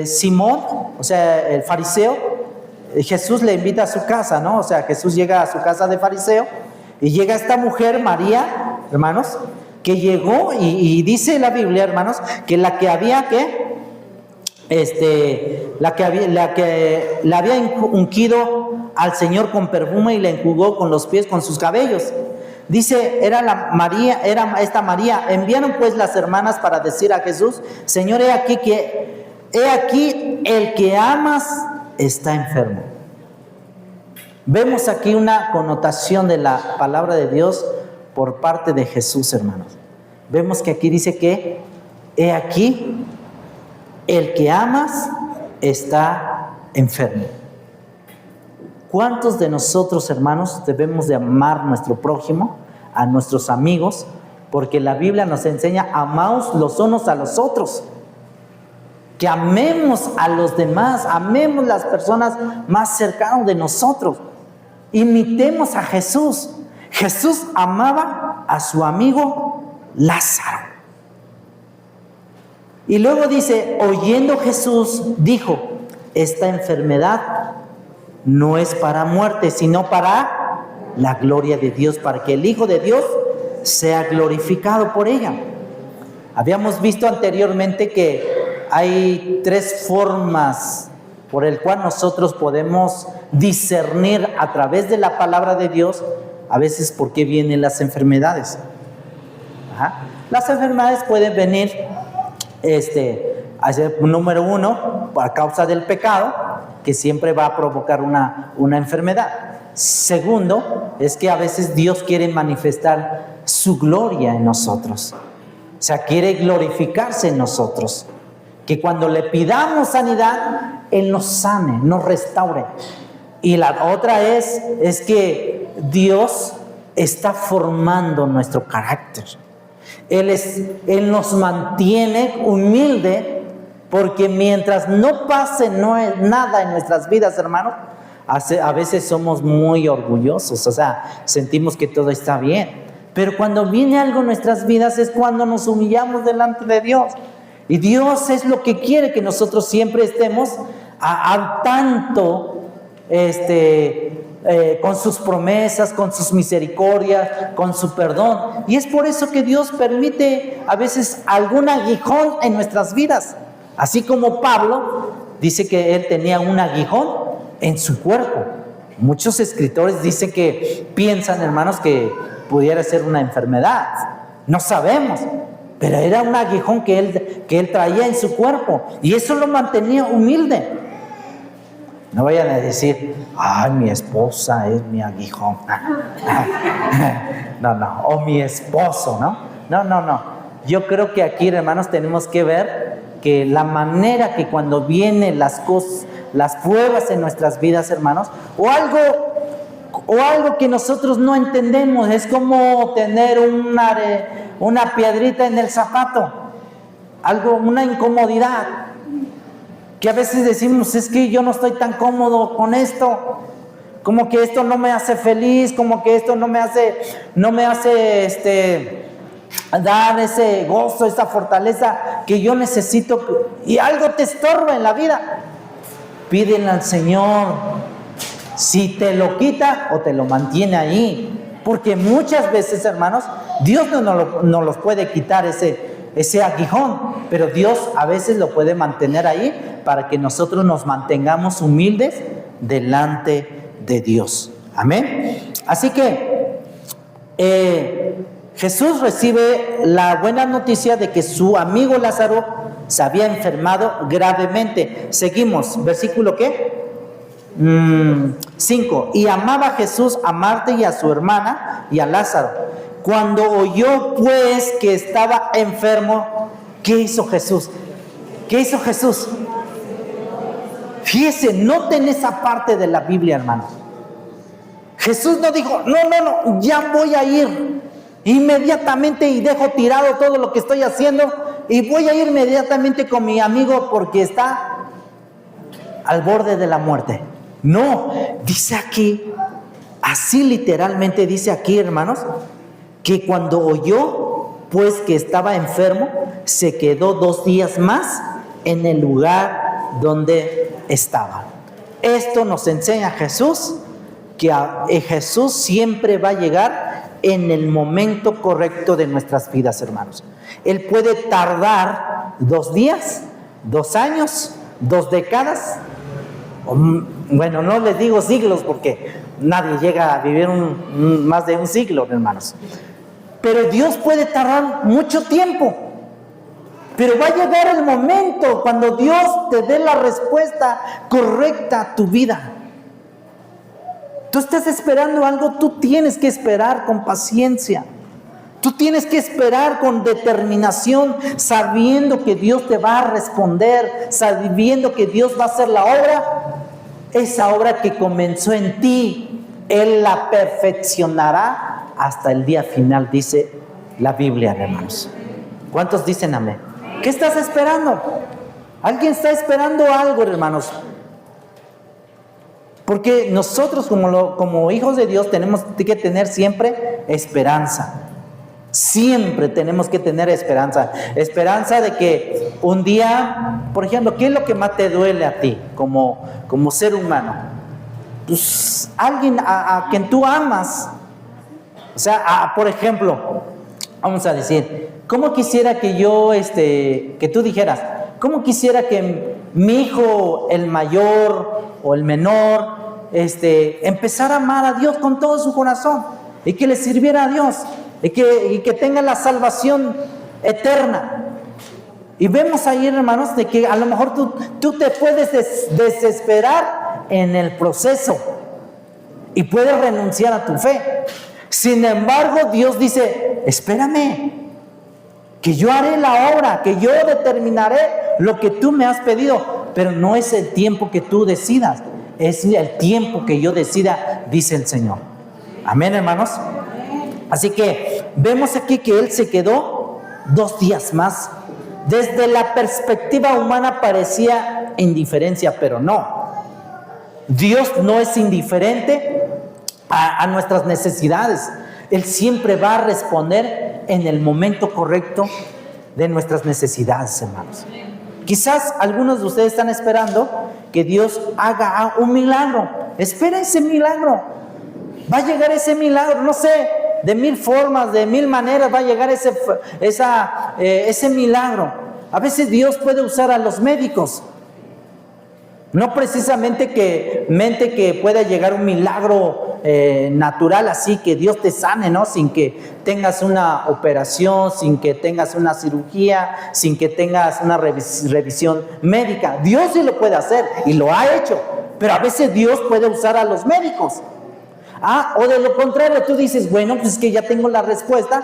Simón, o sea, el fariseo, Jesús le invita a su casa, ¿no? O sea, Jesús llega a su casa de fariseo y llega esta mujer, María, hermanos, que llegó y dice la Biblia, hermanos, que la que le había ungido al Señor con perfume y le enjugó con los pies con sus cabellos. Dice, era esta María. Enviaron pues las hermanas para decir a Jesús: Señor, he aquí el que amas está enfermo. Vemos aquí una connotación de la palabra de Dios por parte de Jesús, hermanos. Vemos que aquí dice que he aquí el que amas está enfermo. ¿Cuántos de nosotros, hermanos, debemos de amar a nuestro prójimo, a nuestros amigos? Porque la Biblia nos enseña: amaos los unos a los otros. Que amemos a los demás, amemos las personas más cercanas de nosotros. Imitemos a Jesús. Jesús amaba a su amigo Lázaro. Y luego dice, oyendo Jesús, dijo: esta enfermedad no es para muerte, sino para la gloria de Dios, para que el Hijo de Dios sea glorificado por ella. Habíamos visto anteriormente que hay 3 formas por el cual nosotros podemos discernir a través de la palabra de Dios a veces por qué vienen las enfermedades. Las enfermedades pueden venir, número 1, por causa del pecado, que siempre va a provocar una enfermedad. Segundo, es que a veces Dios quiere manifestar su gloria en nosotros. O sea, quiere glorificarse en nosotros. Que cuando le pidamos sanidad, Él nos sane, nos restaure. Y la otra es que Dios está formando nuestro carácter. Él nos mantiene humilde, porque mientras no pase nada en nuestras vidas, hermanos, a veces somos muy orgullosos, o sea, sentimos que todo está bien. Pero cuando viene algo en nuestras vidas es cuando nos humillamos delante de Dios. Y Dios es lo que quiere, que nosotros siempre estemos al tanto, con sus promesas, con sus misericordias, con su perdón. Y es por eso que Dios permite a veces algún aguijón en nuestras vidas. Así como Pablo dice que él tenía un aguijón en su cuerpo. Muchos escritores dicen que piensan, hermanos, que pudiera ser una enfermedad. No sabemos, pero era un aguijón que él traía en su cuerpo, y eso lo mantenía humilde. No vayan a decir: ay, mi esposa es mi aguijón. No, o mi esposo, No. Yo creo que aquí, hermanos, tenemos que ver que la manera que cuando vienen las cosas, las pruebas en nuestras vidas, hermanos, o algo que nosotros no entendemos, es como tener una piedrita en el zapato, una incomodidad, que a veces decimos: es que yo no estoy tan cómodo con esto, como que esto no me hace feliz, como que esto no me hace dar ese gozo, esa fortaleza que yo necesito, y algo te estorba en la vida. Pídele al Señor si te lo quita o te lo mantiene ahí, porque muchas veces, hermanos, Dios no los puede quitar ese aguijón, pero Dios a veces lo puede mantener ahí para que nosotros nos mantengamos humildes delante de Dios. Amén. Así que Jesús recibe la buena noticia de que su amigo Lázaro se había enfermado gravemente. Seguimos, versículo ¿qué? 5. Y amaba Jesús a Marta y a su hermana y a Lázaro. Cuando oyó pues que estaba enfermo, ¿qué hizo Jesús? ¿Qué hizo Jesús? Fíjese, noten esa parte de la Biblia, hermanos. Jesús no dijo: no, ya voy a ir inmediatamente y dejo tirado todo lo que estoy haciendo y voy a ir inmediatamente con mi amigo porque está al borde de la muerte. No, dice aquí, así literalmente dice aquí, hermanos, que cuando oyó pues que estaba enfermo, se quedó 2 días más en el lugar donde estaba. Esto nos enseña Jesús, que Jesús siempre va a llegar en el momento correcto de nuestras vidas, hermanos. Él puede tardar 2 días, 2 años, 2 décadas, Bueno, no les digo siglos porque nadie llega a vivir más de un siglo, hermanos. Pero Dios puede tardar mucho tiempo. Pero va a llegar el momento cuando Dios te dé la respuesta correcta a tu vida. Tú estás esperando algo, tú tienes que esperar con paciencia. Tú tienes que esperar con determinación, sabiendo que Dios te va a responder, sabiendo que Dios va a hacer la obra. Esa obra que comenzó en ti, Él la perfeccionará hasta el día final, dice la Biblia, hermanos. ¿Cuántos dicen amén? ¿Qué estás esperando? ¿Alguien está esperando algo, hermanos? Porque nosotros como hijos de Dios tenemos que tener siempre esperanza. Siempre tenemos que tener esperanza. Esperanza de que un día, por ejemplo, ¿qué es lo que más te duele a ti como ser humano? Pues alguien a quien tú amas. O sea, por ejemplo, vamos a decir, ¿cómo quisiera que yo, que tú dijeras, cómo quisiera que mi hijo, el mayor o el menor, empezara a amar a Dios con todo su corazón y que le sirviera a Dios y que tenga la salvación eterna? Y vemos ahí, hermanos, de que a lo mejor tú te puedes desesperar en el proceso y puedes renunciar a tu fe. Sin embargo, Dios dice, espérame, que yo haré la obra, que yo determinaré lo que tú me has pedido, pero no es el tiempo que tú decidas, es el tiempo que yo decida, dice el Señor. Amén, hermanos. Así que vemos aquí que Él se quedó 2 días más. Desde la perspectiva humana parecía indiferencia, pero no. Dios no es indiferente a nuestras necesidades. Él siempre va a responder en el momento correcto de nuestras necesidades, hermanos. Quizás algunos de ustedes están esperando que Dios haga un milagro. Espera ese milagro. Va a llegar ese milagro, no sé, de 1000 formas, de 1000 maneras va a llegar ese milagro. A veces Dios puede usar a los médicos. No precisamente que pueda llegar un milagro natural, así que Dios te sane, ¿no? Sin que tengas una operación, sin que tengas una cirugía, sin que tengas una revisión médica. Dios sí lo puede hacer y lo ha hecho, pero a veces Dios puede usar a los médicos. O de lo contrario, tú dices, bueno, pues es que ya tengo la respuesta,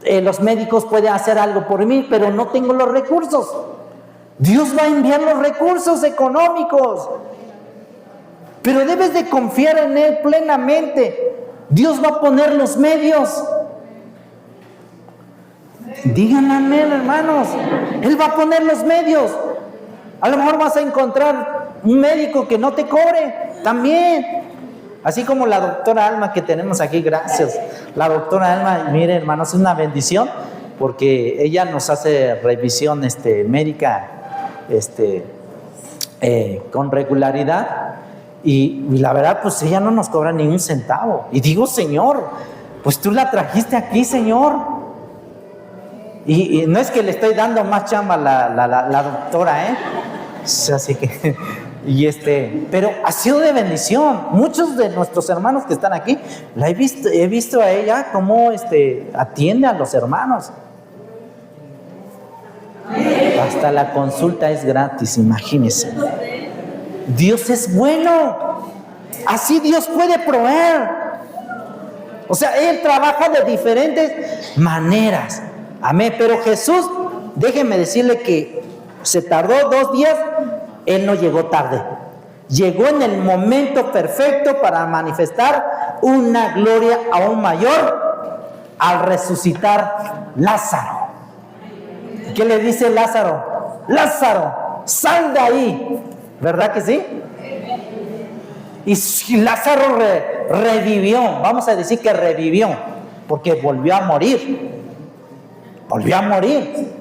los médicos pueden hacer algo por mí, pero no tengo los recursos. Dios va a enviar los recursos económicos, pero debes de confiar en Él plenamente. Dios va a poner los medios. Digan amén, hermanos. Él va a poner los medios. A lo mejor vas a encontrar un médico que no te cobre también. Así como la doctora Alma que tenemos aquí, gracias. La doctora Alma, mire, hermanos, es una bendición porque ella nos hace revisión médica con regularidad y la verdad, pues ella no nos cobra ni un centavo. Y digo, Señor, pues tú la trajiste aquí, Señor. Y no es que le estoy dando más chamba a la doctora, así que... pero ha sido de bendición. Muchos de nuestros hermanos que están aquí, he visto a ella cómo atiende a los hermanos. Hasta la consulta es gratis, imagínense. Dios es bueno. Así Dios puede proveer. O sea, Él trabaja de diferentes maneras. Amén. Pero Jesús, déjenme decirle que se tardó 2 días. Él no llegó tarde. Llegó en el momento perfecto para manifestar una gloria aún mayor al resucitar Lázaro. ¿Qué le dice Lázaro? Lázaro, sal de ahí. ¿Verdad que sí? Y Lázaro revivió. Vamos a decir que revivió, porque volvió a morir. Volvió a morir.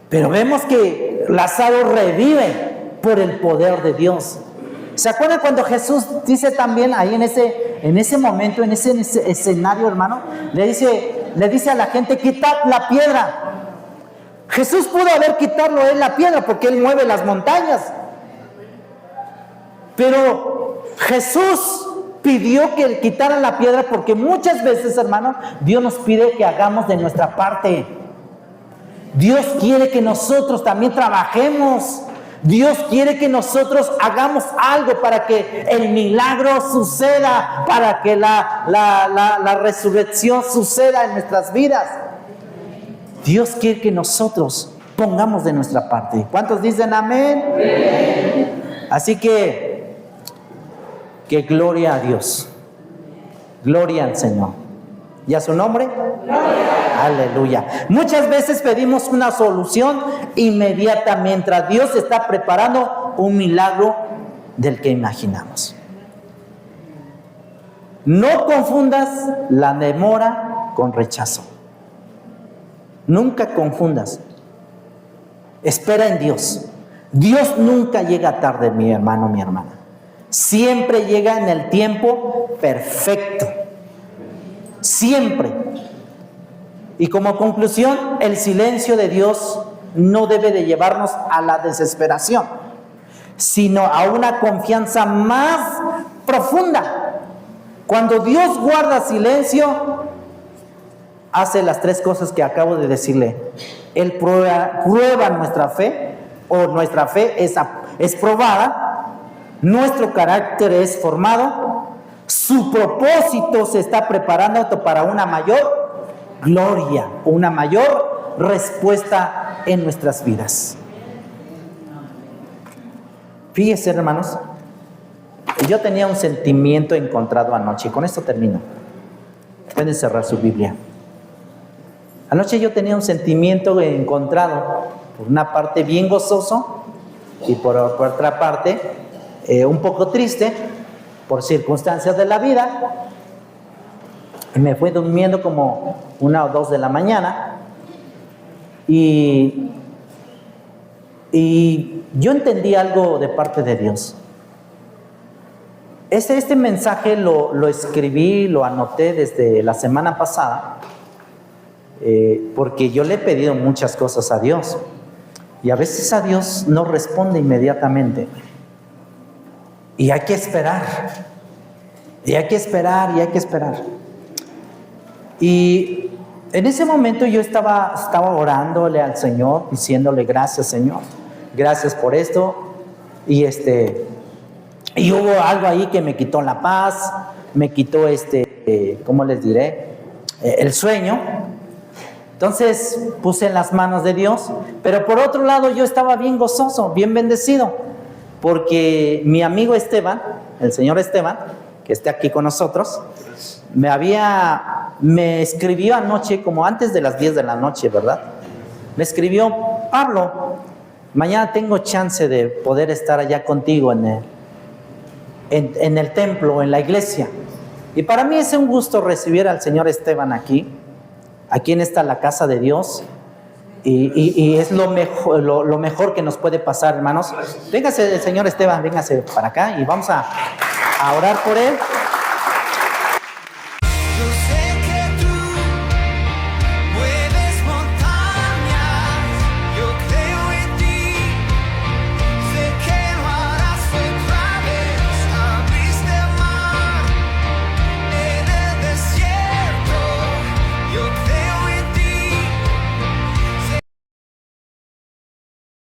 Pero vemos que Lázaro revive por el poder de Dios. ¿Se acuerdan cuando Jesús dice también ahí en ese momento, en ese escenario, hermano? Le dice a la gente, quitad la piedra. Jesús pudo haber quitarlo él la piedra porque Él mueve las montañas. Pero Jesús pidió que quitaran la piedra porque muchas veces, hermanos, Dios nos pide que hagamos de nuestra parte. Dios quiere que nosotros también trabajemos. Dios quiere que nosotros hagamos algo para que el milagro suceda, para que la resurrección suceda en nuestras vidas. Dios quiere que nosotros pongamos de nuestra parte. ¿Cuántos dicen amén? Amén. Así que gloria a Dios. Gloria al Señor. ¿Y a su nombre? Gloria. Aleluya. Muchas veces pedimos una solución inmediata mientras Dios está preparando un milagro del que imaginamos. No confundas la demora con rechazo. Nunca confundas. Espera en Dios. Dios nunca llega tarde, mi hermano, mi hermana. Siempre llega en el tiempo perfecto. Siempre. Y como conclusión, el silencio de Dios no debe de llevarnos a la desesperación, sino a una confianza más profunda. Cuando Dios guarda silencio, hace las tres cosas que acabo de decirle. Él prueba nuestra fe, o nuestra fe es probada, nuestro carácter es formado, su propósito se está preparando para una mayor gloria, una mayor respuesta en nuestras vidas. Fíjense, hermanos, yo tenía un sentimiento encontrado anoche, y con esto termino. Pueden cerrar su Biblia. Anoche yo tenía un sentimiento encontrado, por una parte bien gozoso y por otra parte un poco triste por circunstancias de la vida. Me fui durmiendo como 1 o 2 de la mañana y yo entendí algo de parte de Dios. Este mensaje lo escribí, lo anoté desde la semana pasada, porque yo le he pedido muchas cosas a Dios y a veces a Dios no responde inmediatamente y hay que esperar y hay que esperar y hay que esperar. Y en ese momento yo estaba orándole al Señor, diciéndole gracias, Señor, gracias por esto. Y hubo algo ahí que me quitó la paz, me quitó ¿cómo les diré? El sueño. Entonces puse en las manos de Dios, pero por otro lado yo estaba bien gozoso, bien bendecido, porque mi amigo Esteban, el señor Esteban, que está aquí con nosotros, me escribió anoche, como antes de las 10 de la noche, ¿verdad? Me escribió: Pablo, mañana tengo chance de poder estar allá contigo en el templo, en la iglesia. Y para mí es un gusto recibir al señor Esteban aquí en la casa de Dios, y es lo mejor que nos puede pasar, hermanos. Véngase el señor Esteban, véngase para acá y vamos a orar por él.